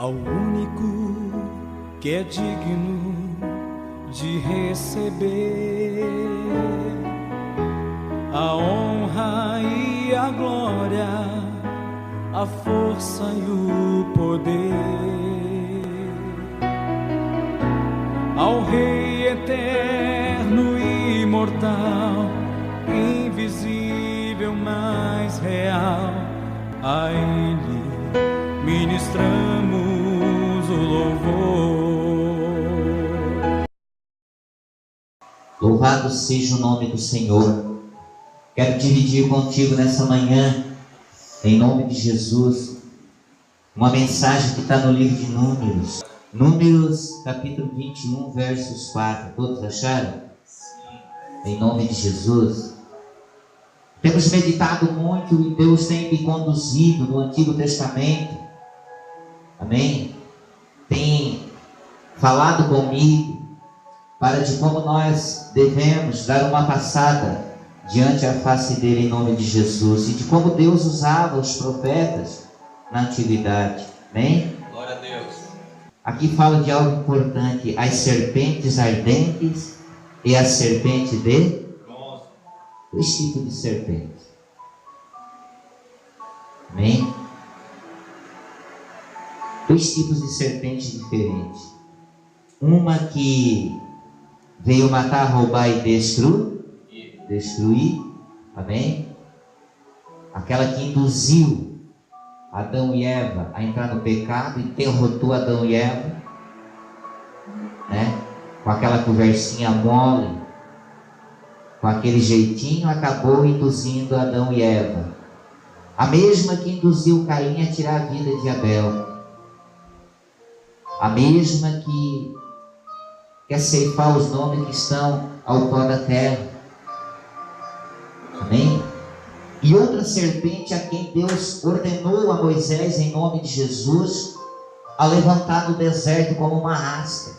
ao único que é digno de receber a honra e a glória, a força e o poder, ao Rei eterno e imortal, invisível, mas real, a Ele ministramos o louvor. Louvado seja o nome do Senhor. Quero dividir contigo nessa manhã, em nome de Jesus, uma mensagem que está no livro de Números. Números, capítulo 21, versos 4. Todos acharam? Em nome de Jesus. Temos meditado muito e Deus tem me conduzido no Antigo Testamento. Amém? Tem falado comigo para de como nós devemos dar uma passada diante a face dele em nome de Jesus, e de como Deus usava os profetas na antiguidade. Amém? Glória a Deus. Aqui fala de algo importante: as serpentes ardentes e a serpente de dois tipos de serpente. Amém? Dois tipos de serpente diferentes. Uma que veio matar, roubar e destruir. Amém? Aquela que induziu Adão e Eva a entrar no pecado e derrotou Adão e Eva, né? Com aquela conversinha mole, com aquele jeitinho, acabou induzindo Adão e Eva. A mesma que induziu Caim a tirar a vida de Abel. A mesma que quer ceifar os nomes que estão ao pó da terra. Amém? E outra serpente a quem Deus ordenou a Moisés, em nome de Jesus, a levantar no deserto como uma asta.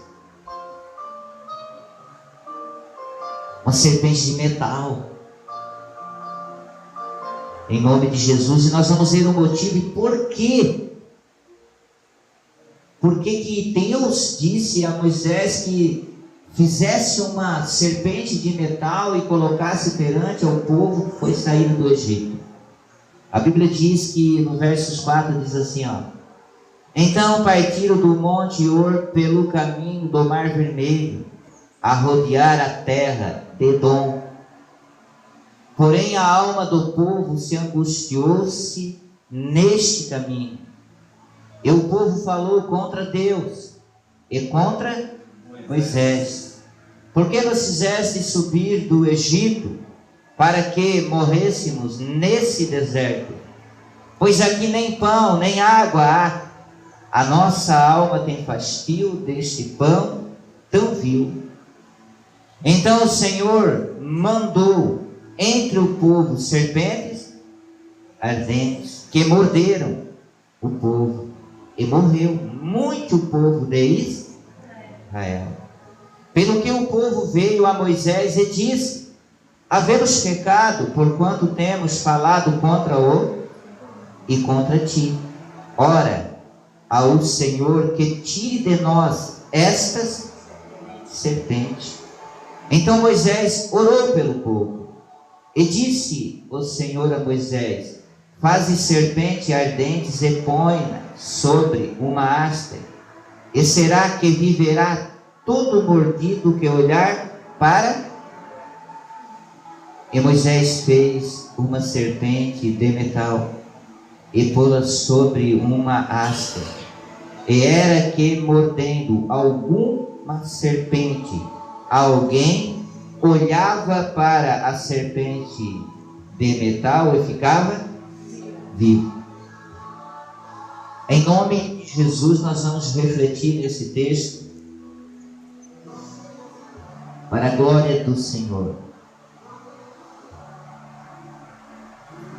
Uma serpente de metal. Em nome de Jesus. E nós vamos ver o motivo e por quê. Por que Deus disse a Moisés que fizesse uma serpente de metal e colocasse perante ao povo que foi saído do Egito? A Bíblia diz que no versos 4 diz assim, ó: então partiram do monte Or pelo caminho do Mar Vermelho, a rodear a terra de Edom. Porém a alma do povo se angustiou-se neste caminho, e o povo falou contra Deus e contra Moisés: por que nos fizeste subir do Egito para que morrêssemos nesse deserto? Pois aqui nem pão nem água há. A nossa alma tem fastio deste pão tão vil. Então o Senhor mandou entre o povo serpentes ardentes que morderam o povo, e morreu muito povo de Israel. Pelo que o povo veio a Moisés e disse: havemos pecado, porquanto temos falado contra o e contra ti. Ora ao Senhor que tire de nós estas serpentes. Então Moisés orou pelo povo, e disse o Senhor a Moisés: faze serpente ardentes e põe-na sobre uma haste, e será que viverá todo mordido que olhar para? E Moisés fez uma serpente de metal e pô-la sobre uma haste, e era que mordendo alguma serpente, alguém olhava para a serpente de metal e ficava vivo. Em nome de Jesus nós vamos refletir nesse texto para a glória do Senhor.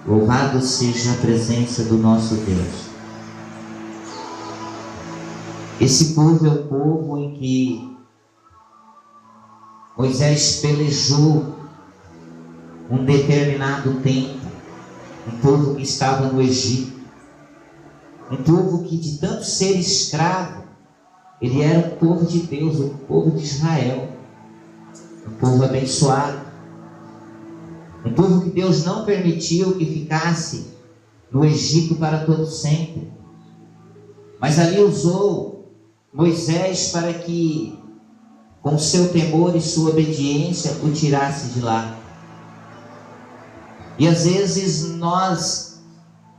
Louvado seja a presença do nosso Deus. Esse povo é o povo em que Moisés pelejou um determinado tempo, um povo que estava no Egito. Um povo que, de tanto ser escravo, ele era um povo de Deus, um povo de Israel, um povo abençoado, um povo que Deus não permitiu que ficasse no Egito para todo sempre, mas ali usou Moisés para que, com seu temor e sua obediência, o tirasse de lá. E às vezes nós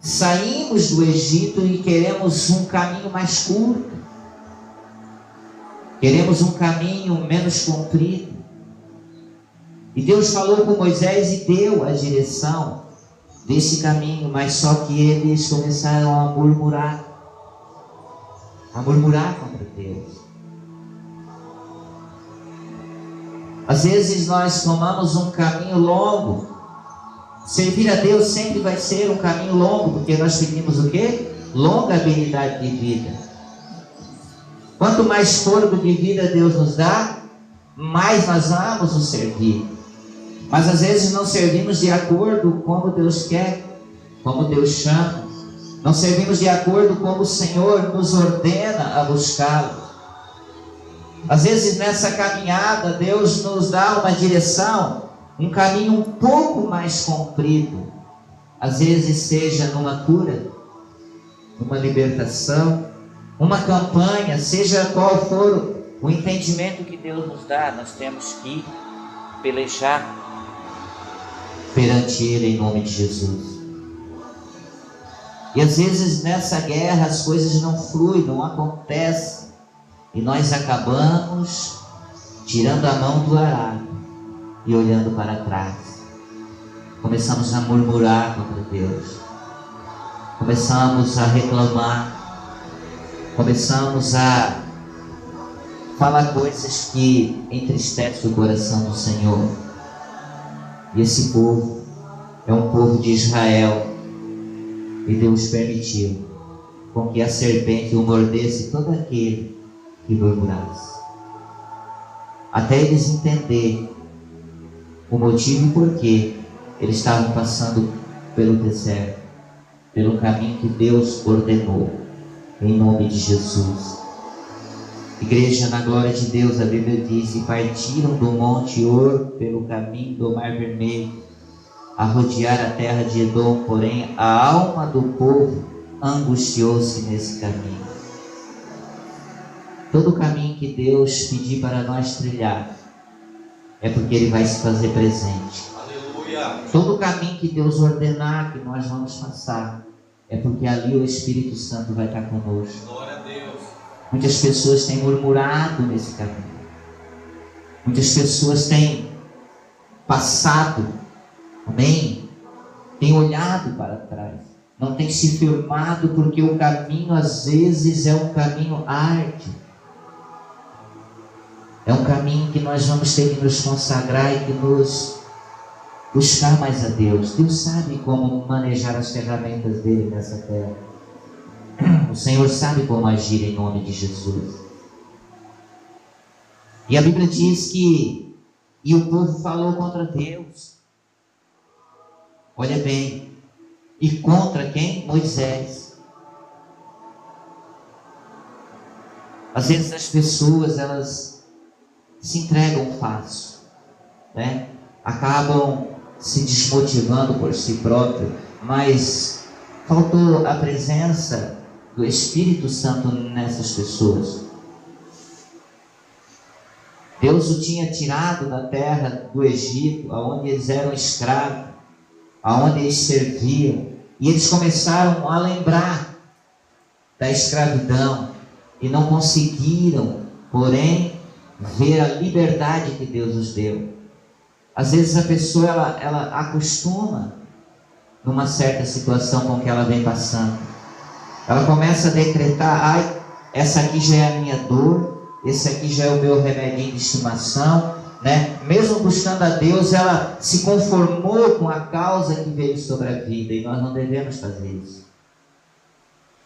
saímos do Egito e queremos um caminho mais curto, queremos um caminho menos comprido. E Deus falou com Moisés e deu a direção desse caminho, mas só que eles começaram a murmurar contra Deus. Às vezes nós tomamos um caminho longo. Servir a Deus sempre vai ser um caminho longo, porque nós pedimos o quê? Longa habilidade de vida. Quanto mais fôlego de vida Deus nos dá, mais nós vamos o servir. Mas às vezes não servimos de acordo com como Deus quer, como Deus chama. Não servimos de acordo com como o Senhor nos ordena a buscá-lo. Às vezes nessa caminhada Deus nos dá uma direção, um caminho um pouco mais comprido. Às vezes seja numa cura, numa libertação, uma campanha, seja qual for o entendimento que Deus nos dá, nós temos que pelejar perante Ele em nome de Jesus. E às vezes nessa guerra as coisas não fluem, não acontecem, e nós acabamos tirando a mão do arado e olhando para trás. Começamos a murmurar contra Deus, começamos a reclamar, começamos a falar coisas que entristecem o coração do Senhor. E esse povo é um povo de Israel, e Deus permitiu com que a serpente o mordesse todo aquele que murmurasse, até eles entenderem o motivo e porquê eles estavam passando pelo deserto, pelo caminho que Deus ordenou, em nome de Jesus. Igreja, na glória de Deus, a Bíblia diz: e partiram do monte Or pelo caminho do Mar Vermelho, a rodear a terra de Edom, porém a alma do povo angustiou-se nesse caminho. Todo o caminho que Deus pedir para nós trilhar é porque Ele vai se fazer presente. Aleluia. Todo o caminho que Deus ordenar que nós vamos passar é porque ali o Espírito Santo vai estar conosco. Glória a Deus. Muitas pessoas têm murmurado nesse caminho. Muitas pessoas têm passado, amém? Têm olhado para trás. Não têm se firmado, porque o caminho às vezes é um caminho árduo. É um caminho que nós vamos ter que nos consagrar e que nos buscar mais a Deus. Deus sabe como manejar as ferramentas dele nessa terra. O Senhor sabe como agir em nome de Jesus. E a Bíblia diz que e o povo falou contra Deus. Olha bem. E contra quem? Moisés. Às vezes as pessoas, elas se entregam fácil, né? Acabam se desmotivando por si próprio, mas faltou a presença do Espírito Santo nessas pessoas. Deus o tinha tirado da terra do Egito, aonde eles eram escravos, aonde eles serviam, e eles começaram a lembrar da escravidão e não conseguiram, porém, ver a liberdade que Deus nos deu. Às vezes a pessoa ela acostuma numa certa situação com que ela vem passando. Ela começa a decretar: ai, essa aqui já é a minha dor, esse aqui já é o meu remedinho de estimação, né? Mesmo buscando a Deus, ela se conformou com a causa que veio sobre a vida, e nós não devemos fazer isso.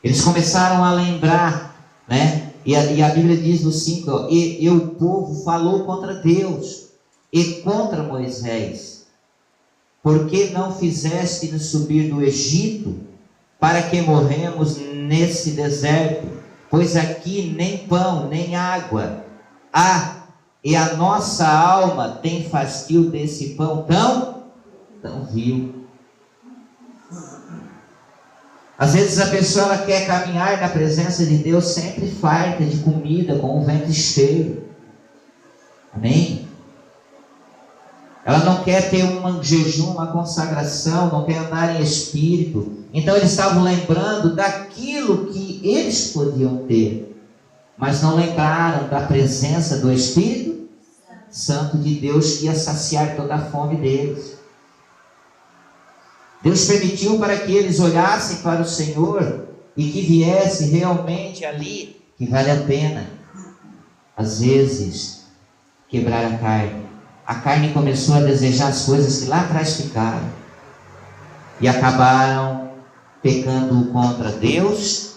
Eles começaram a lembrar, né? E a Bíblia diz no 5, e o povo falou contra Deus e contra Moisés: por que não fizeste-nos subir do Egito, para que morremos nesse deserto, pois aqui nem pão, nem água há, e a nossa alma tem fastio desse pão tão vil. Às vezes a pessoa ela quer caminhar na presença de Deus sempre farta de comida, com o ventre cheio. Amém? Ela não quer ter um jejum, uma consagração, não quer andar em espírito. Então eles estavam lembrando daquilo que eles podiam ter, mas não lembraram da presença do Espírito Santo de Deus que ia saciar toda a fome deles. Deus permitiu para que eles olhassem para o Senhor e que viesse realmente ali que vale a pena, às vezes, quebrar a carne. A carne começou a desejar as coisas que lá atrás ficaram e acabaram pecando contra Deus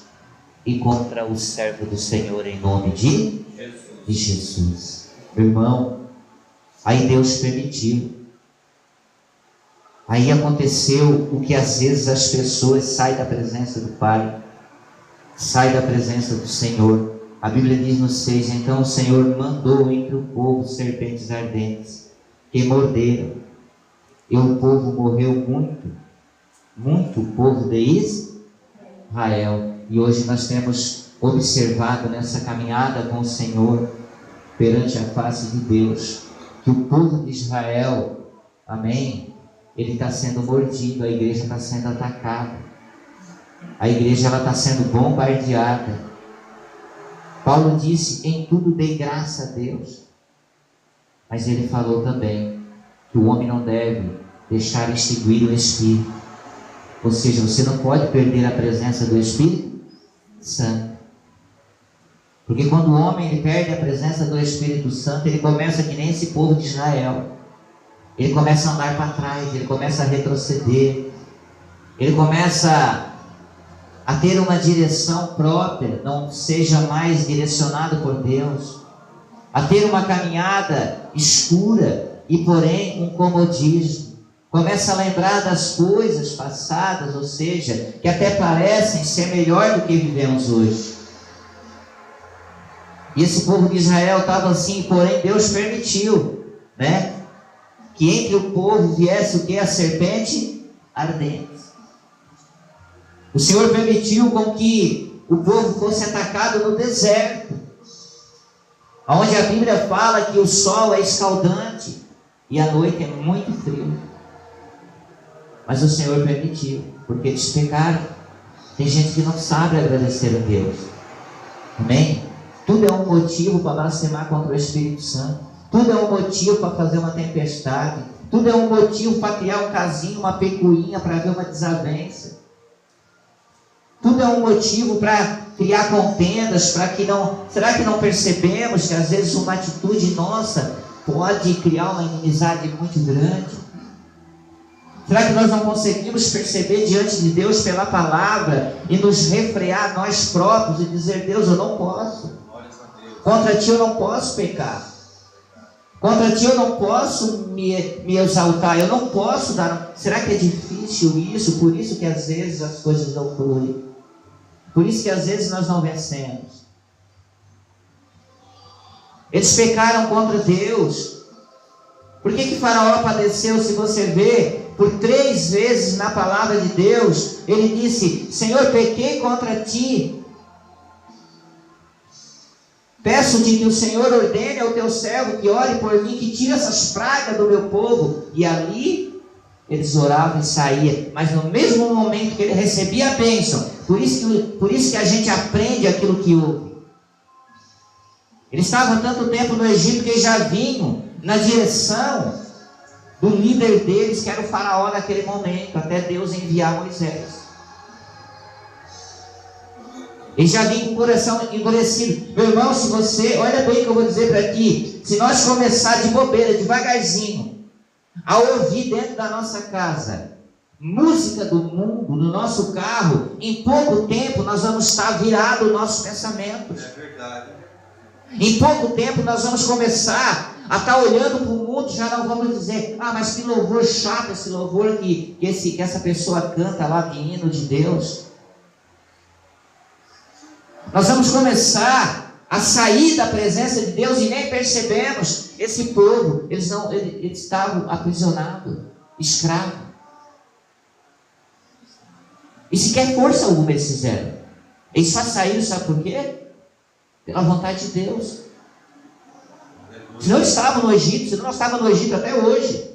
e contra o servo do Senhor em nome de Jesus. Meu irmão, aí Deus permitiu. Aí aconteceu o que às vezes as pessoas saem da presença do Pai, saem da presença do Senhor. A Bíblia diz no 6, então o Senhor mandou entre o povo serpentes ardentes, que morderam, e o povo morreu muito o povo de Israel. E hoje nós temos observado nessa caminhada com o Senhor, perante a face de Deus, que o povo de Israel, amém, ele está sendo mordido, a igreja está sendo atacada, a igreja está sendo bombardeada. Paulo disse, em tudo dei graça a Deus, mas ele falou também que o homem não deve deixar extinguir o Espírito, ou seja, você não pode perder a presença do Espírito Santo, porque quando o homem ele perde a presença do Espírito Santo, ele começa que nem esse povo de Israel, ele começa a andar para trás, ele começa a retroceder, ele começa a ter uma direção própria, não seja mais direcionado por Deus, a ter uma caminhada escura e porém um comodismo, começa a lembrar das coisas passadas, ou seja, que até parecem ser melhor do que vivemos hoje. E esse povo de Israel estava assim, porém Deus permitiu, né, que entre o povo viesse o que? A serpente ardente. O Senhor permitiu com que o povo fosse atacado no deserto, onde a Bíblia fala que o sol é escaldante e a noite é muito frio. Mas o Senhor permitiu, porque eles pecaram. Tem gente que não sabe agradecer a Deus. Amém? Tudo é um motivo para blasfemar contra o Espírito Santo. Tudo é um motivo para fazer uma tempestade. Tudo é um motivo para criar um casinho, uma pecuinha, para haver uma desavença. Tudo é um motivo para criar contendas, para que não... Será que não percebemos que às vezes uma atitude nossa pode criar uma inimizade muito grande? Será que nós não conseguimos perceber diante de Deus pela palavra e nos refrear nós próprios e dizer, Deus, eu não posso. Contra ti eu não posso pecar. Contra ti eu não posso me exaltar, eu não posso dar... Será que é difícil isso? Por isso que às vezes as coisas não fluem. Por isso que às vezes nós não vencemos. Eles pecaram contra Deus. Por que Faraó padeceu? Se você vê, por 3 vezes na palavra de Deus, ele disse, Senhor, pequei contra ti. Peço-te que o Senhor ordene ao teu servo que ore por mim, que tire essas pragas do meu povo. E ali eles oravam e saíam, mas no mesmo momento que ele recebia a bênção, por isso que a gente aprende aquilo que ouve. Eles estavam tanto tempo no Egito que eles já vinham na direção do líder deles, que era o faraó naquele momento, até Deus enviar Moisés. Eles já vinham com o coração endurecido. Meu irmão, se você, olha bem o que eu vou dizer para ti, se nós começar de bobeira, devagarzinho, a ouvir dentro da nossa casa música do mundo, no nosso carro, em pouco tempo nós vamos estar virados os nossos pensamentos. É verdade. Em pouco tempo nós vamos começar a estar olhando para o mundo, já não vamos dizer, mas que louvor chato esse louvor que essa pessoa canta lá de hino de Deus. Nós vamos começar a sair da presença de Deus e nem percebemos. Esse povo, eles estavam aprisionados, escravos. E sequer força alguma eles fizeram. Eles só saíram, sabe por quê? Pela vontade de Deus. Se não estavam no Egito, se não estavam no Egito até hoje,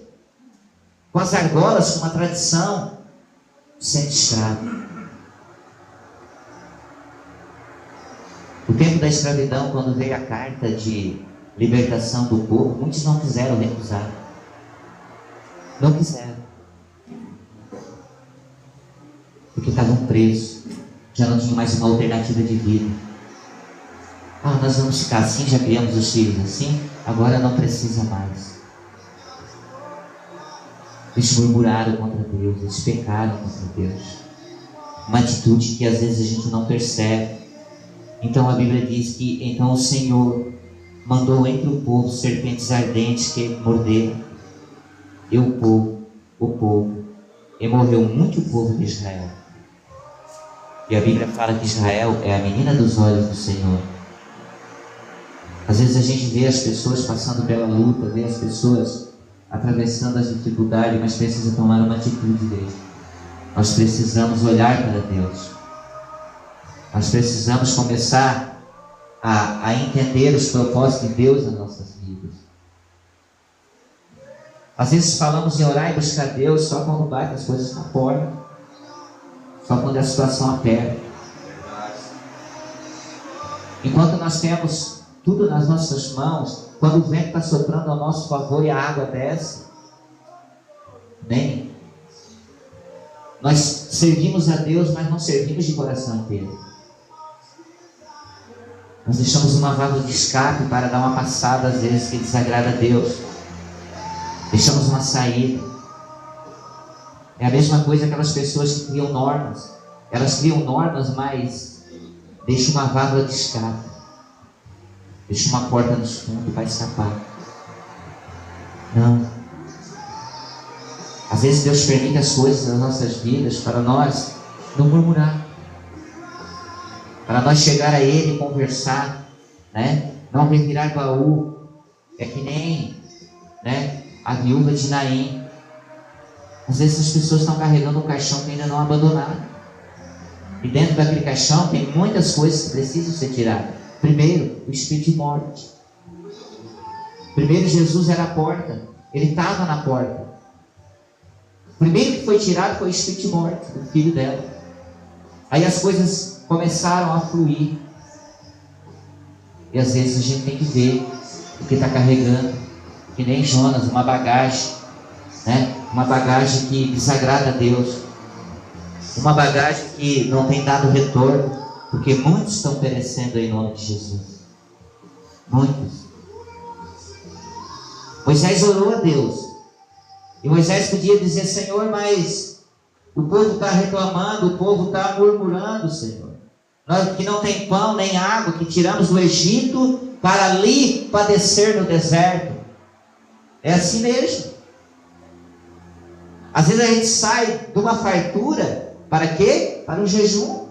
com as argolas, com uma tradição, sendo escravo. O tempo da escravidão, quando veio a carta de libertação do povo, muitos não quiseram recusar. Não quiseram. Porque estavam presos. Já não tinham mais uma alternativa de vida. Nós vamos ficar assim, já criamos os filhos assim, agora não precisa mais. Eles murmuraram contra Deus, eles pecaram contra Deus. Uma atitude que às vezes a gente não percebe. Então a Bíblia diz que então o Senhor mandou entre o povo serpentes ardentes que morderam. E o povo, e morreu muito o povo de Israel. E a Bíblia fala que Israel é a menina dos olhos do Senhor. Às vezes a gente vê as pessoas passando pela luta, vê as pessoas atravessando as dificuldades, mas precisa tomar uma atitude dele. Nós precisamos olhar para Deus. Nós precisamos começar a entender os propósitos de Deus nas nossas vidas. Às vezes falamos em orar e buscar Deus só quando bate as coisas na porta, só quando a situação aperta. Enquanto nós temos tudo nas nossas mãos, quando o vento está soprando ao nosso favor e a água desce, nem nós servimos a Deus, mas não servimos de coração inteiro. Nós deixamos uma válvula de escape para dar uma passada às vezes que desagrada a Deus. Deixamos uma saída. É a mesma coisa aquelas pessoas que criam normas. Elas criam normas, mas deixam uma válvula de escape. Deixam uma porta nos fundos para escapar. Não. Às vezes Deus permite as coisas nas nossas vidas para nós não murmurar. Para nós chegar a Ele e conversar, né? Não revirar baú. É que nem, né, a viúva de Naim. Às vezes as pessoas estão carregando um caixão que ainda não abandonaram. E dentro daquele caixão tem muitas coisas que precisam ser tiradas. Primeiro, o espírito de morte. Primeiro, Jesus era a porta. Ele estava na porta. O primeiro que foi tirado foi o espírito de morte, o filho dela. Aí as coisas começaram a fluir. E às vezes a gente tem que ver o que está carregando. Que nem Jonas, uma bagagem, né? Uma bagagem que desagrada a Deus. Uma bagagem que não tem dado retorno. Porque muitos estão perecendo em nome de Jesus. Muitos. Moisés orou a Deus. E Moisés podia dizer: Senhor, mas o povo está reclamando, o povo está murmurando, Senhor. Nós que não tem pão nem água, que tiramos do Egito para ali padecer no deserto. É assim mesmo. Às vezes a gente sai de uma fartura, para quê? Para um jejum.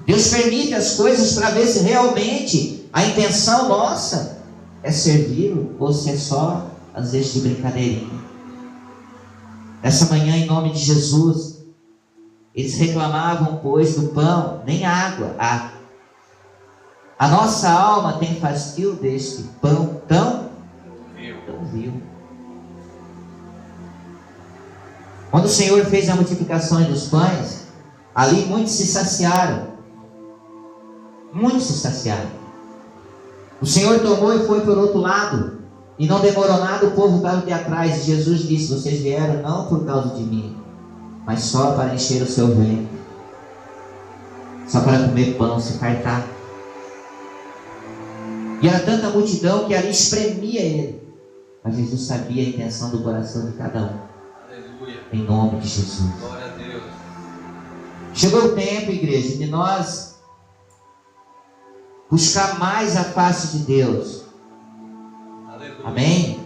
Deus permite as coisas para ver se realmente a intenção nossa é servi-lo ou se é só, às vezes, de brincadeirinha. Essa manhã, em nome de Jesus, eles reclamavam, pois, do pão, nem água. A nossa alma tem fastio deste pão tão vil. Quando o Senhor fez a multiplicação dos pães, ali muitos se saciaram. Muitos se saciaram. O Senhor tomou e foi por outro lado. E não demorou nada, o povo estava de atrás. E Jesus disse: vocês vieram não por causa de mim, mas só para encher o seu ventre. Só para comer pão, se fartar. E era tanta multidão que ali espremia ele. Mas Jesus sabia a intenção do coração de cada um. Aleluia. Em nome de Jesus. Glória a Deus. Chegou o tempo, igreja, de nós buscar mais a face de Deus. Aleluia. Amém?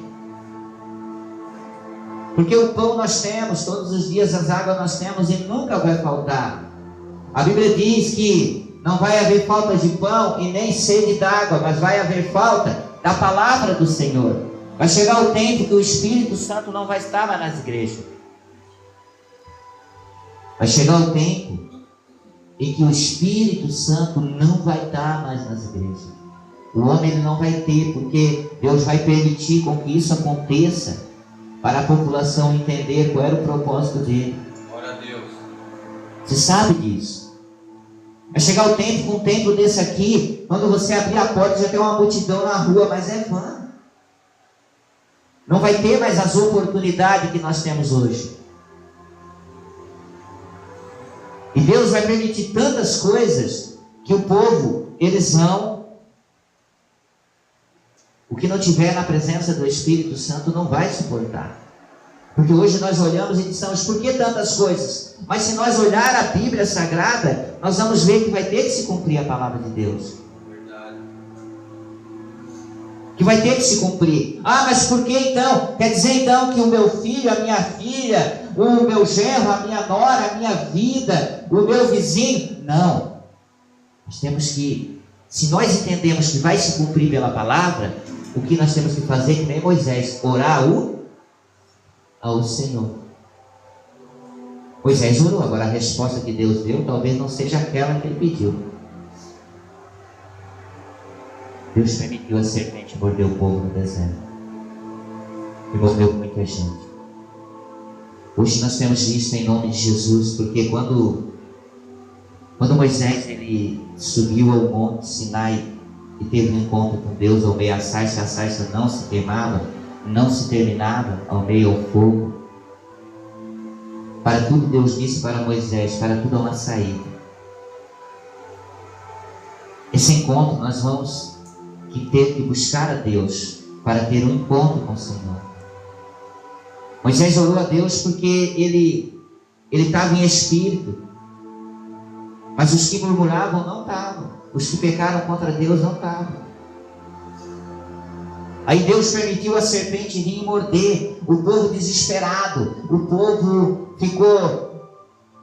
Porque o pão nós temos, todos os dias as águas nós temos e nunca vai faltar. A Bíblia diz que não vai haver falta de pão e nem sede d'água, mas vai haver falta da palavra do Senhor. Vai chegar o tempo que o Espírito Santo não vai estar mais nas igrejas. Vai chegar o tempo em que o Espírito Santo não vai estar mais nas igrejas. O homem ele não vai ter, porque Deus vai permitir com que isso aconteça para a população entender qual era o propósito dele. Glória a Deus. Você sabe disso. Vai chegar o tempo, com um templo desse aqui, quando você abrir a porta já tem uma multidão na rua, mas é vã. Não vai ter mais as oportunidades que nós temos hoje. E Deus vai permitir tantas coisas que o povo, eles vão... O que não tiver na presença do Espírito Santo não vai suportar. Porque hoje nós olhamos e dizemos, por que tantas coisas? Mas se nós olhar a Bíblia Sagrada, nós vamos ver que vai ter que se cumprir a palavra de Deus. Verdade. Que vai ter que se cumprir. Ah, mas por que então? Quer dizer então que o meu filho, a minha filha, o meu genro, a minha nora, a minha vida, o meu vizinho? Não. Nós temos que, se nós entendemos que vai se cumprir pela palavra, o que nós temos que fazer, que nem Moisés, orar ao Senhor. Moisés orou, agora a resposta que Deus deu talvez não seja aquela que ele pediu. Deus permitiu a serpente morder o povo no deserto e morreu muita gente. Hoje nós temos visto em nome de Jesus, porque quando Moisés ele subiu ao monte Sinai e teve um encontro com Deus ao meio da sarça, a sarça não se queimava, não se terminava ao meio ao fogo. Para tudo Deus disse para Moisés, para tudo há uma saída. Esse encontro nós vamos ter que buscar a Deus para ter um encontro com o Senhor. Moisés orou a Deus porque ele estava em espírito, mas os que murmuravam não estavam, os que pecaram contra Deus não estavam. Aí Deus permitiu a serpente vir e morder, o povo desesperado, o povo ficou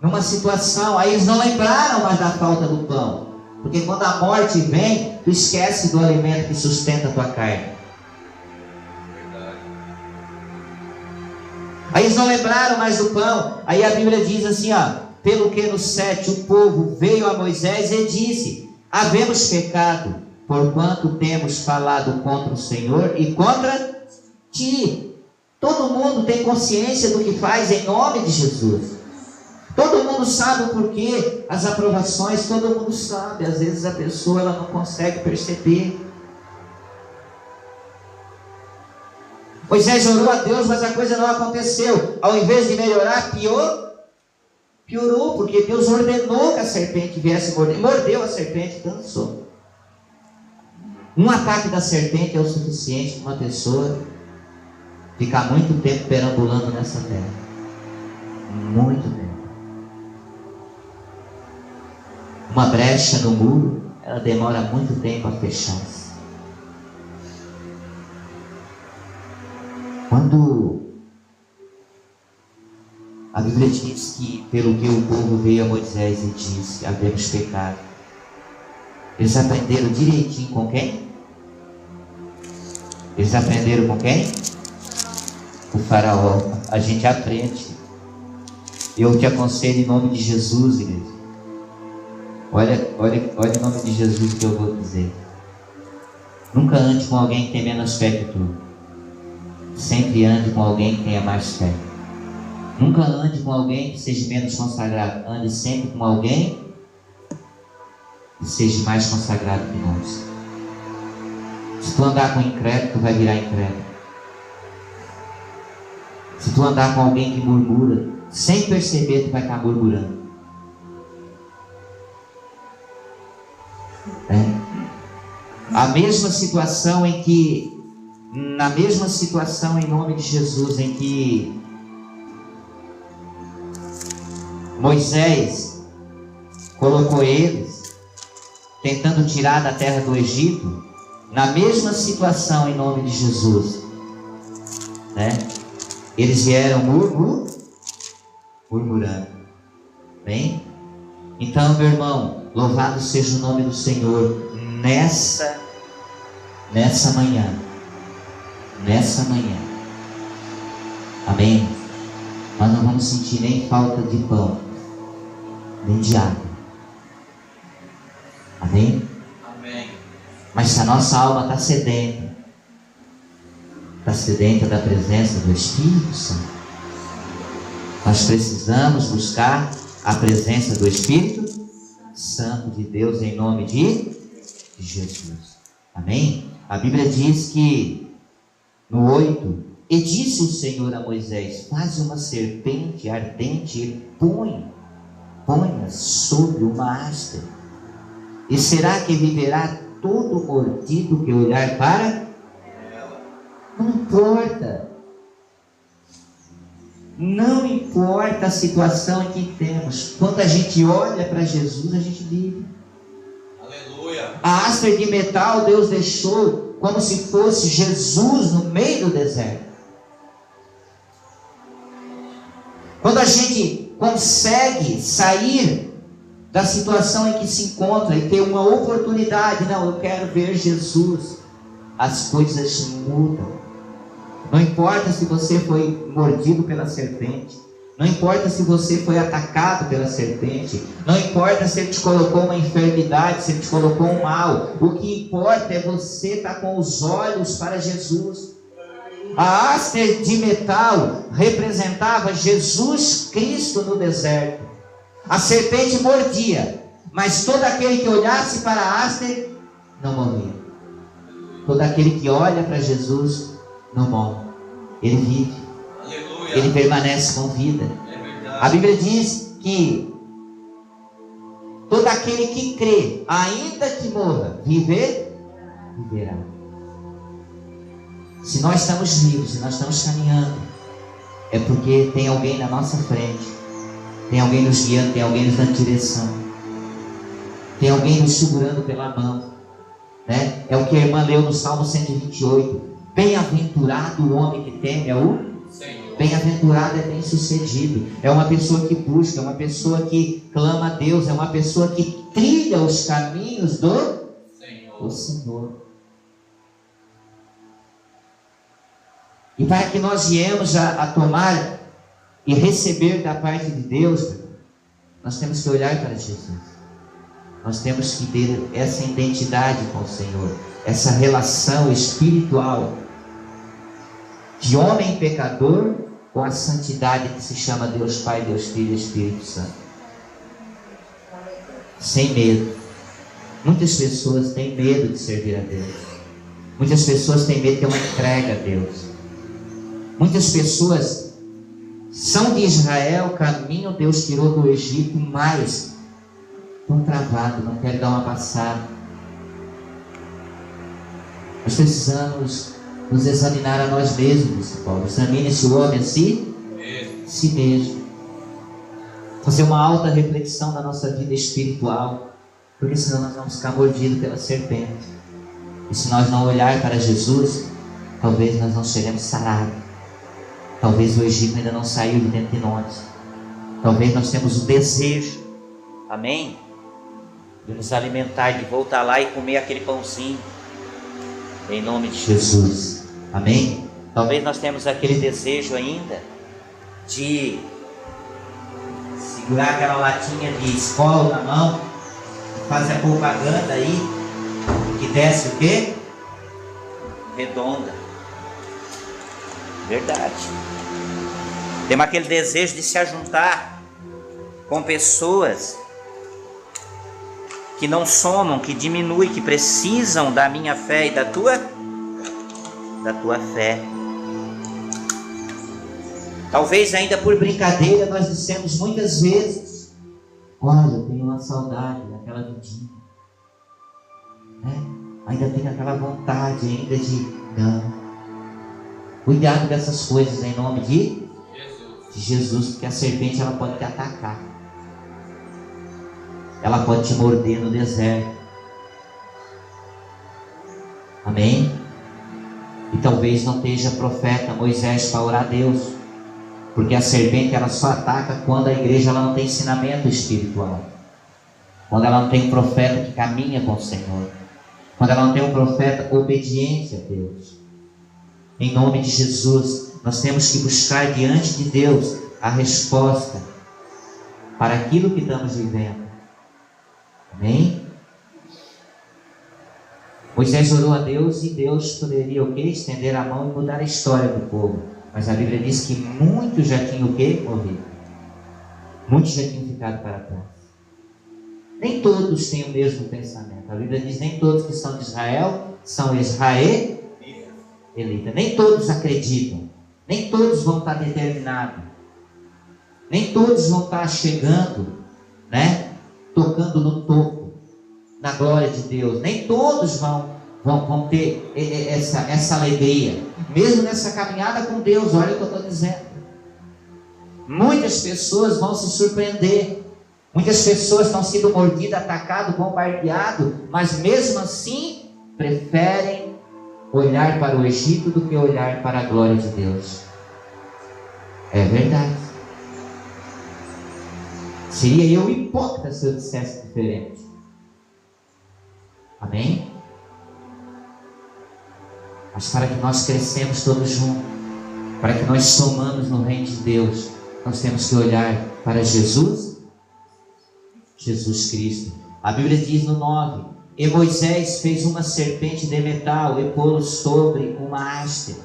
numa situação, aí eles não lembraram mais da falta do pão, porque quando a morte vem, tu esquece do alimento que sustenta a tua carne. Aí eles não lembraram mais do pão. Aí a Bíblia diz assim, pelo que no 7 o povo veio a Moisés e disse, havemos pecado, porquanto temos falado contra o Senhor e contra ti. Todo mundo tem consciência do que faz em nome de Jesus. Todo mundo sabe o porquê, as aprovações, todo mundo sabe. Às vezes a pessoa ela não consegue perceber. Moisés orou a Deus, mas a coisa não aconteceu. Ao invés de melhorar, piorou, porque Deus ordenou que a serpente viesse morder. Mordeu a serpente, cansou. Um ataque da serpente é o suficiente para uma pessoa ficar muito tempo perambulando nessa terra. Muito tempo. Uma brecha no muro, ela demora muito tempo a fechar-se. Quando a Bíblia diz que pelo que o povo veio a Moisés e disse, havemos pecado, eles aprenderam direitinho com quem? Eles aprenderam com quem? O faraó. A gente aprende. Eu te aconselho em nome de Jesus, igreja. Olha em nome de Jesus que eu vou dizer. Nunca ande com alguém que tem menos fé que tu. Sempre ande com alguém que tenha mais fé. Nunca ande com alguém que seja menos consagrado. Ande sempre com alguém que seja mais consagrado que nós. Se tu andar com incrédulo, tu vai virar incrédulo. Se tu andar com alguém que murmura, sem perceber, tu vai estar murmurando. A mesma situação em que, na mesma situação em nome de Jesus, em que Moisés colocou eles, tentando tirar da terra do Egito, na mesma situação em nome de Jesus, eles vieram murmurando. Bem, Então, meu irmão, louvado seja o nome do Senhor nessa manhã. Nessa manhã. Amém? Nós não vamos sentir nem falta de pão, nem de água. Amém? Amém. Mas se a nossa alma está sedenta da presença do Espírito Santo, nós precisamos buscar a presença do Espírito Santo de Deus em nome de Jesus. Amém? A Bíblia diz que no 8, e disse o Senhor a Moisés: faz uma serpente ardente e põe-a sobre uma haste, e será que viverá todo mordido que olhar para ela? Não importa. Não importa a situação em que temos. Quando a gente olha para Jesus, a gente vive. Aleluia. A haste de metal Deus deixou como se fosse Jesus no meio do deserto. Quando a gente consegue sair da situação em que se encontra e ter uma oportunidade, não, eu quero ver Jesus, as coisas mudam. Não importa se você foi mordido pela serpente, não importa se você foi atacado pela serpente, não importa se ele te colocou uma enfermidade, se ele te colocou um mal, o que importa é você estar com os olhos para Jesus. A haste de metal representava Jesus Cristo no deserto. A serpente mordia, mas todo aquele que olhasse para a haste não morria. Todo aquele que olha para Jesus não morre, ele vive. Aleluia. Ele permanece com vida. A Bíblia diz que todo aquele que crê, ainda que morra, viverá. Se nós estamos vivos, se nós estamos caminhando, é porque tem alguém na nossa frente, tem alguém nos guiando, tem alguém nos dando direção, tem alguém nos segurando pela mão, né? É o que a irmã leu no Salmo 128. Bem-aventurado o homem que teme ao Senhor. Bem-aventurado é bem-sucedido. É uma pessoa que busca, é uma pessoa que clama a Deus, é uma pessoa que trilha os caminhos do Senhor. E para que nós viemos a tomar e receber da parte de Deus, nós temos que olhar para Jesus. Nós temos que ter essa identidade com o Senhor, essa relação espiritual de homem pecador com a santidade que se chama Deus Pai, Deus Filho e Espírito Santo. Sem medo. Muitas pessoas têm medo de servir a Deus. Muitas pessoas têm medo de ter uma entrega a Deus. Muitas pessoas são de Israel, caminho Deus tirou do Egito, mas estão travados, não querem dar uma passada. Nós precisamos nos examinar a nós mesmos, disse Paulo. Examine-se o homem a si mesmo. Fazer uma alta reflexão da nossa vida espiritual, porque senão nós vamos ficar mordidos pela serpente. E se nós não olhar para Jesus, talvez nós não seremos sarados. Talvez o Egito ainda não saiu de dentro de nós. Talvez nós temos o desejo, amém, de nos alimentar, de voltar lá e comer aquele pãozinho, em nome de Jesus, amém. Talvez nós temos aquele desejo ainda de segurar aquela latinha de Skol na mão, fazer a propaganda aí, que desce o quê? Redonda. Verdade. Temos aquele desejo de se ajuntar com pessoas que não somam, que diminuem, que precisam da minha fé e da tua fé. Talvez ainda por brincadeira nós dissemos muitas vezes: olha, eu tenho uma saudade daquela vidinha, né? Ainda tenho aquela vontade ainda de... Não. Cuidado dessas coisas em nome de Jesus, porque a serpente ela pode te atacar. Ela pode te morder no deserto. Amém? E talvez não esteja profeta Moisés para orar a Deus, porque a serpente ela só ataca quando a igreja ela não tem ensinamento espiritual. Quando ela não tem um profeta que caminha com o Senhor. Quando ela não tem um profeta obediente a Deus. Em nome de Jesus, nós temos que buscar diante de Deus a resposta para aquilo que estamos vivendo. Amém? Moisés orou a Deus e Deus poderia o quê? Estender a mão e mudar a história do povo. Mas a Bíblia diz que muitos já tinham o quê? Morrido. Muitos já tinham ficado para trás. Nem todos têm o mesmo pensamento. A Bíblia diz: nem todos que são de Israel são israelitas. Nem todos acreditam. Nem todos vão estar determinados. Nem todos vão estar chegando, né? Tocando no topo, na glória de Deus. Nem todos vão ter essa alegria. Mesmo nessa caminhada com Deus, olha o que eu estou dizendo. Muitas pessoas vão se surpreender. Muitas pessoas estão sendo mordidas, atacadas, bombardeadas, mas mesmo assim preferem olhar para o Egito do que olhar para a glória de Deus. É verdade. Seria eu hipócrita se eu dissesse diferente. Amém? Mas para que nós crescemos todos juntos, para que nós somamos no reino de Deus, nós temos que olhar para Jesus Cristo. A Bíblia diz no 9: e Moisés fez uma serpente de metal e pô-lo sobre uma haste.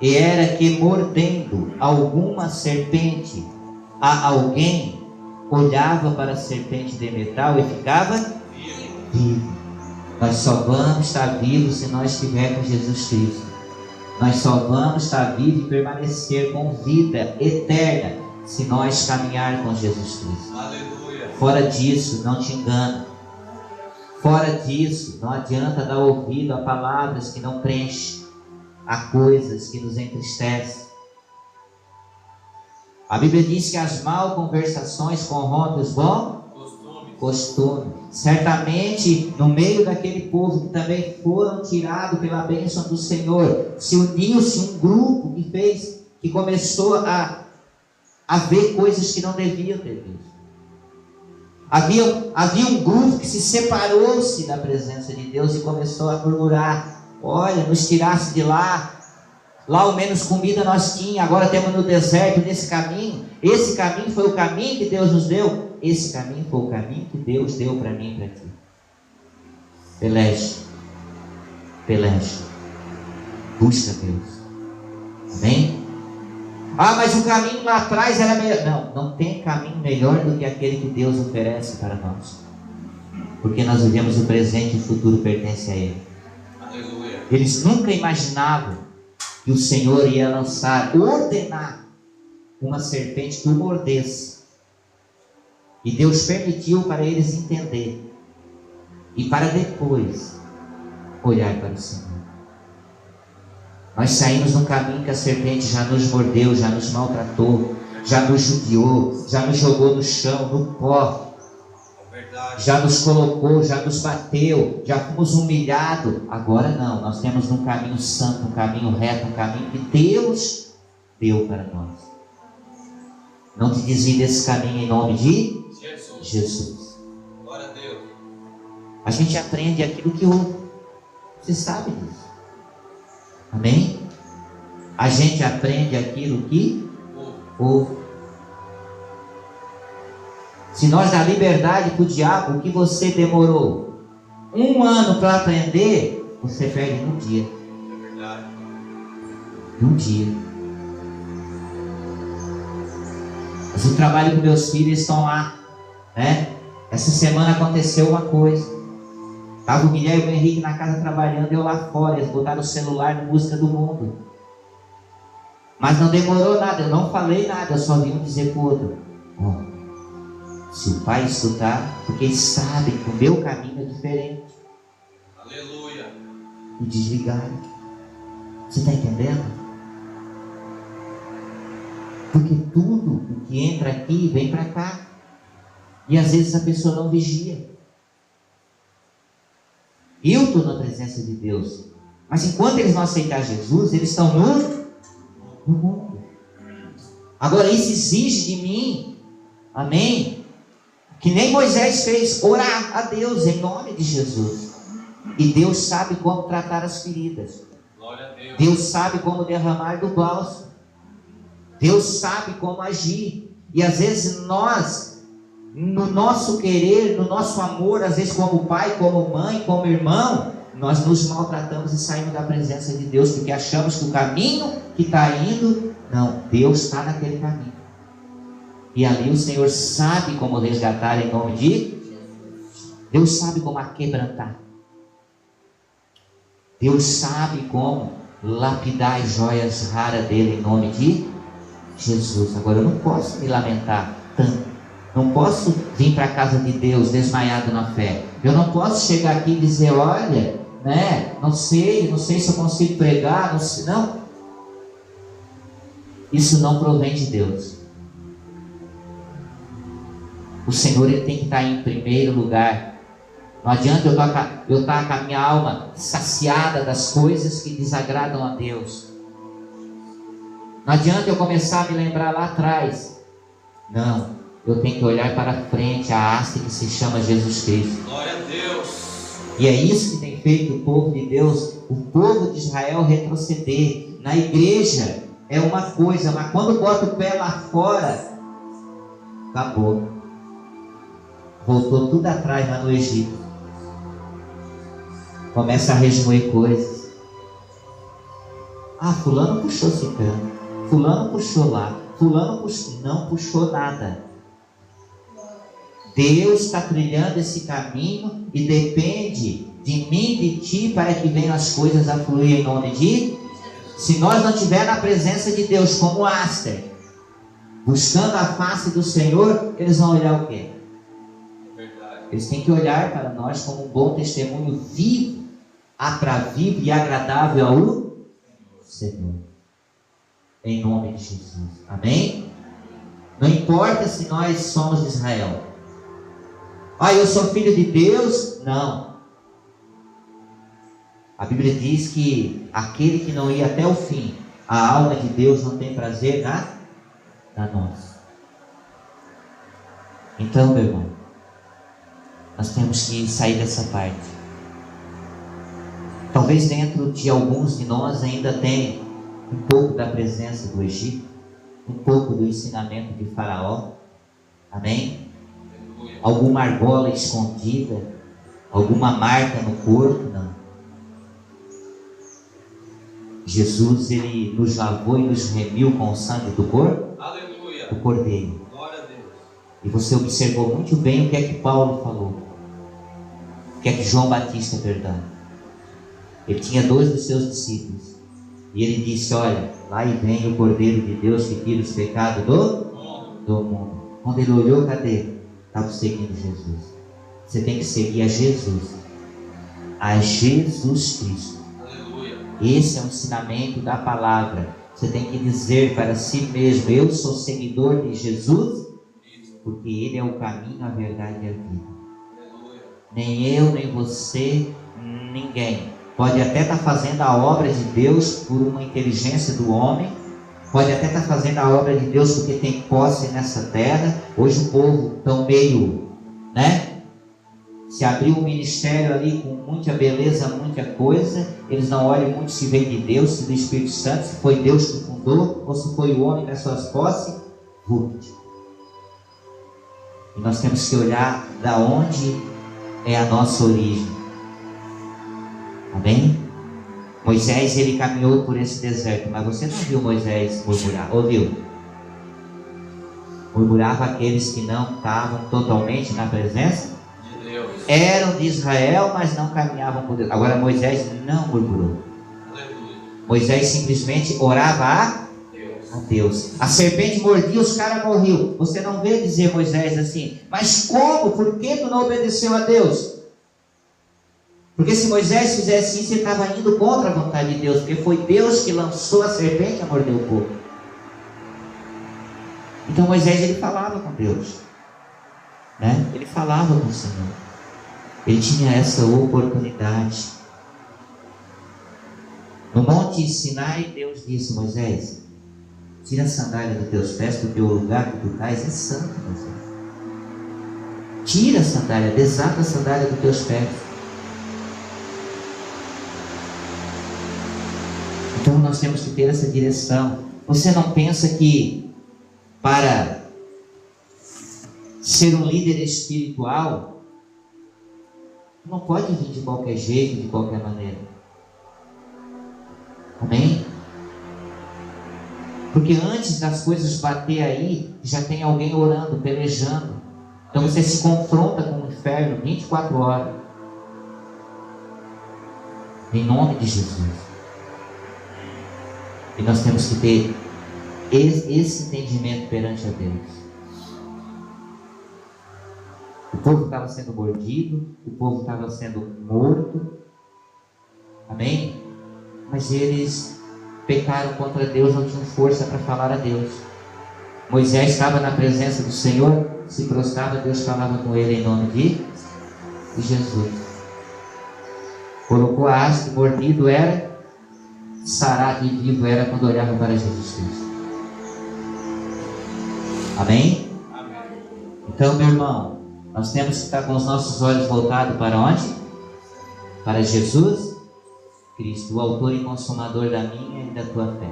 E era que mordendo alguma serpente a alguém, olhava para a serpente de metal e ficava vivo. Nós só vamos estar vivos se nós estivermos com Jesus Cristo. Nós só vamos estar vivos e permanecer com vida eterna se nós caminhar com Jesus Cristo. Aleluia. Fora disso, não te engana. Fora disso, não adianta dar ouvido a palavras que não preenchem, a coisas que nos entristecem. A Bíblia diz que as malconversações corrompem os bons costumes. Certamente, no meio daquele povo que também foram tirados pela bênção do Senhor, se uniu-se um grupo que começou a ver coisas que não deviam ter visto. Havia um grupo que se separou-se da presença de Deus e começou a murmurar: olha, nos tirasse de lá ao menos comida nós tínhamos, agora temos no deserto, nesse caminho. Esse caminho foi o caminho que Deus nos deu. Esse caminho foi o caminho que Deus deu para mim e para ti. Peleje. Busca Deus. Amém? Ah, mas o caminho lá atrás era melhor. Não tem caminho melhor do que aquele que Deus oferece para nós. Porque nós vivemos o presente e o futuro pertence a Ele. Aleluia. Eles nunca imaginavam que o Senhor ia ordenar uma serpente que o mordesse. E Deus permitiu para eles entender. E para depois olhar para o Senhor. Nós saímos num caminho que a serpente já nos mordeu, já nos maltratou, já nos judiou, já nos jogou no chão, no pó. Já nos colocou, já nos bateu, já fomos humilhados. Agora não, nós temos um caminho santo, um caminho reto, um caminho que Deus deu para nós. Não te desvie desse caminho em nome de Jesus. Glória a Deus. A gente aprende aquilo que ouve. Você sabe disso. Amém? A gente aprende aquilo que ouve. Se nós dar liberdade para o diabo, o que você demorou 1 ano para aprender, você perde num dia. É verdade. Num dia. Mas eu trabalho com meus filhos, eles estão lá, né? Essa semana aconteceu uma coisa. Estava o Guilherme e o Henrique na casa trabalhando, eu lá fora, eles botaram o celular na música do mundo. Mas não demorou nada, eu não falei nada, eu só vim dizer para o outro: ó, se o pai escutar, porque eles sabem que o meu caminho é diferente. Aleluia. E desligaram. Você está entendendo? Porque tudo o que entra aqui vem para cá. E às vezes a pessoa não vigia. Eu estou na presença de Deus. Mas enquanto eles não aceitarem Jesus, eles estão no mundo. Agora isso exige de mim, amém, Que nem Moisés fez, orar a Deus em nome de Jesus. E Deus sabe como tratar as feridas. Glória a Deus. Deus sabe como derramar do bálsamo. Deus sabe como agir. E às vezes nós, no nosso querer, no nosso amor, às vezes como pai, como mãe, como irmão, nós nos maltratamos e saímos da presença de Deus, porque achamos que o caminho que está indo, não, Deus está naquele caminho. E ali o Senhor sabe como resgatar em nome de Deus, sabe como aquebrantar. Deus sabe como lapidar as joias raras dele em nome de Jesus. Agora eu não posso me lamentar tanto. Não posso vir para a casa de Deus desmaiado na fé. Eu não posso chegar aqui e dizer, olha, né, não sei se eu consigo pregar, não sei, não. Isso não provém de Deus. O Senhor, ele tem que estar em primeiro lugar. Não adianta eu estar com a minha alma saciada das coisas que desagradam a Deus. Não adianta eu começar a me lembrar lá atrás. Não, eu tenho que olhar para frente, a haste que se chama Jesus Cristo. Glória a Deus. E é isso que tem feito o povo de Deus, o povo de Israel retroceder. Na igreja é uma coisa, mas quando bota o pé lá fora, acabou. Voltou tudo atrás lá no Egito. Começa a remoer coisas. Ah, fulano puxou ciclano, fulano puxou lá, fulano não puxou nada. Deus está trilhando esse caminho e depende de mim e de ti para que venham as coisas a fluir em nome de. Se nós não estiver na presença de Deus como Aster, buscando a face do Senhor, eles vão olhar o quê? Eles têm que olhar para nós como um bom testemunho vivo, apravível e agradável ao Senhor. Em nome de Jesus. Amém? Não importa se nós somos de Israel. Ah, eu sou filho de Deus? Não. A Bíblia diz que aquele que não ia até o fim, a alma de Deus não tem prazer na nossa. Então, meu irmão, nós temos que sair dessa parte. Talvez dentro de alguns de nós ainda tem um pouco da presença do Egito, um pouco do ensinamento de Faraó. Amém? Alguma argola escondida, alguma marca no corpo, não. Jesus, ele nos lavou e nos remiu com o sangue do corpo, Aleluia. do Cordeiro. Glória a Deus. E você observou muito bem o que é que Paulo falou. O que é que João Batista, perdão. Ele tinha 2 dos seus discípulos. E ele disse, olha, lá e vem o Cordeiro de Deus que tira os pecados do mundo. Quando ele olhou, cadê? Estava seguindo Jesus. Você tem que seguir a Jesus. A Jesus Cristo. Aleluia. Esse é o ensinamento da palavra. Você tem que dizer para si mesmo, eu sou seguidor de Jesus, porque Ele é o caminho, a verdade e a vida. Aleluia. Nem eu, nem você, ninguém. Pode até estar fazendo a obra de Deus por uma inteligência do homem. Pode até estar fazendo a obra de Deus porque tem posse nessa terra. Hoje o povo está meio, né? Se abriu um ministério ali com muita beleza, muita coisa. Eles não olham muito se vem de Deus, se do Espírito Santo, se foi Deus que fundou, ou se foi o homem com as suas posses. E nós temos que olhar da onde é a nossa origem. Amém? Moisés, ele caminhou por esse deserto, mas você não viu Moisés murmurar, ouviu? Murmurava aqueles que não estavam totalmente na presença De Deus. eram de Israel, mas não caminhavam por Deus. Agora Moisés não murmurou. Aleluia. Moisés simplesmente orava a Deus. A serpente mordia, os caras morriam. Você não vê dizer Moisés assim, mas como? Por que tu não obedeceu a Deus? Porque se Moisés fizesse isso, ele estava indo contra a vontade de Deus, porque foi Deus que lançou a serpente a morder o povo. Então Moisés, ele falava com Deus, né? Ele falava com o Senhor. Ele tinha essa oportunidade. No Monte Sinai, Deus disse, Moisés, tira a sandália dos teus pés, porque o lugar que tu estás é santo, Moisés. Tira a sandália, desata a sandália dos teus pés. Então nós temos que ter essa direção. Você não pensa que para ser um líder espiritual não pode vir de qualquer jeito, de qualquer maneira? Amém? Porque antes das coisas bater aí, já tem alguém orando, pelejando. Então você se confronta com o inferno 24 horas. Em nome de Jesus. E nós temos que ter esse entendimento perante a Deus. O povo estava sendo mordido, o povo estava sendo morto. Amém? Mas eles pecaram contra Deus, não tinham força para falar a Deus. Moisés estava na presença do Senhor, se prostrava, Deus falava com ele em nome de Jesus. Colocou a haste, mordido era, sarado e vivo era quando olhava para Jesus Cristo. Amém? Então, meu irmão, nós temos que estar com os nossos olhos voltados para onde? Para Jesus Cristo, o autor e consumador da minha e da tua fé.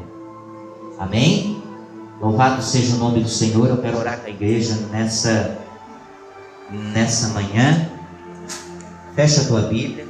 Amém? Louvado seja o nome do Senhor. Eu quero orar com a igreja nessa manhã. Fecha a tua Bíblia.